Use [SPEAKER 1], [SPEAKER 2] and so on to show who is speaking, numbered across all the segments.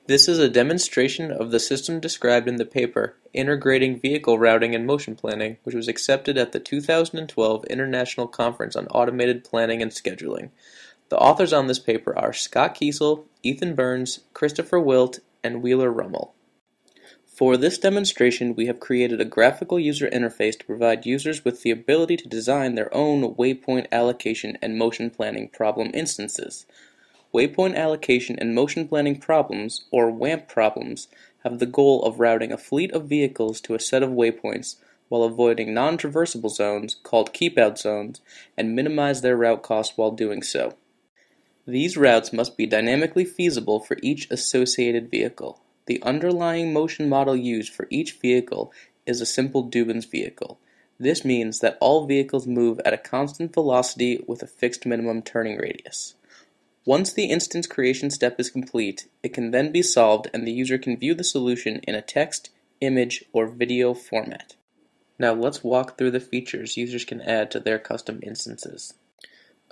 [SPEAKER 1] This is a demonstration of the system described in the paper, Integrating Vehicle Routing and Motion Planning, which was accepted at the 2012 International Conference on Automated Planning and Scheduling. The authors on this paper are Scott Kiesel, Ethan Burns, Christopher Wilt, and Wheeler Rummel. For this demonstration, we have created a graphical user interface to provide users with the ability to design their own waypoint allocation and motion planning problem instances. Waypoint allocation and motion planning problems, or WAMP problems, have the goal of routing a fleet of vehicles to a set of waypoints while avoiding non-traversable zones, called keep-out zones, and minimize their route cost while doing so. These routes must be dynamically feasible for each associated vehicle. The underlying motion model used for each vehicle is a simple Dubin's vehicle. This means that all vehicles move at a constant velocity with a fixed minimum turning radius. Once the instance creation step is complete, it can then be solved and the user can view the solution in a text, image, or video format. Now let's walk through the features users can add to their custom instances.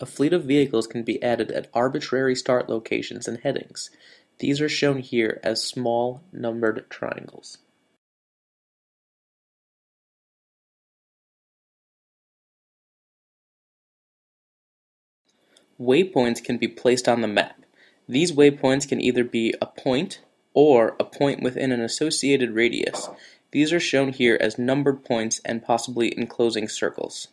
[SPEAKER 1] A fleet of vehicles can be added at arbitrary start locations and headings. These are shown here as small, numbered triangles. Waypoints can be placed on the map. These waypoints can either be a point or a point within an associated radius. These are shown here as numbered points and possibly enclosing circles.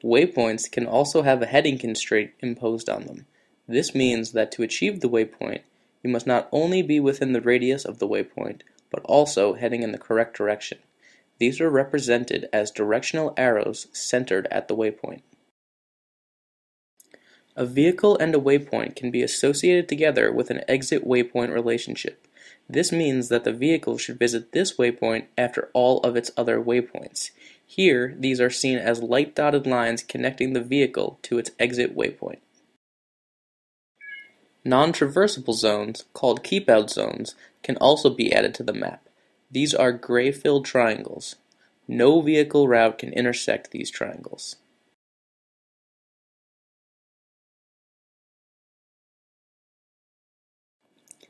[SPEAKER 1] Waypoints can also have a heading constraint imposed on them. This means that to achieve the waypoint, you must not only be within the radius of the waypoint, but also heading in the correct direction. These are represented as directional arrows centered at the waypoint. A vehicle and a waypoint can be associated together with an exit waypoint relationship. This means that the vehicle should visit this waypoint after all of its other waypoints. Here, these are seen as light dotted lines connecting the vehicle to its exit waypoint. Non-traversable zones, called keep-out zones, can also be added to the map. These are gray-filled triangles. No vehicle route can intersect these triangles.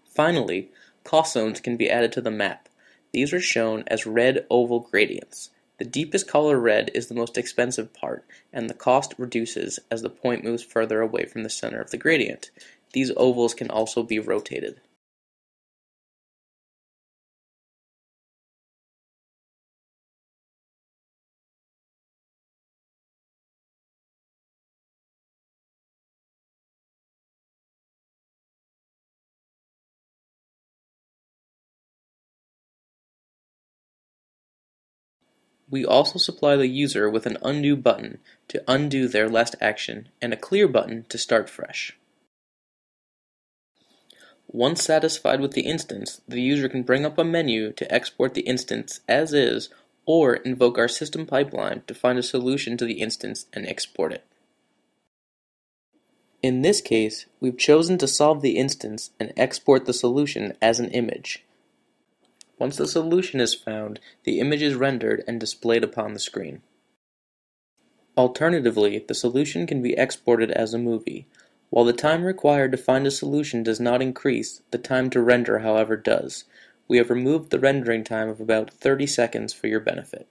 [SPEAKER 1] Finally, cost zones can be added to the map. These are shown as red oval gradients. The deepest color red is the most expensive part, and the cost reduces as the point moves further away from the center of the gradient. These ovals can also be rotated. We also supply the user with an undo button to undo their last action and a clear button to start fresh. Once satisfied with the instance, the user can bring up a menu to export the instance as is or invoke our system pipeline to find a solution to the instance and export it. In this case, we've chosen to solve the instance and export the solution as an image. Once the solution is found, the image is rendered and displayed upon the screen. Alternatively, the solution can be exported as a movie. While the time required to find a solution does not increase, the time to render, however, does. We have removed the rendering time of about 30 seconds for your benefit.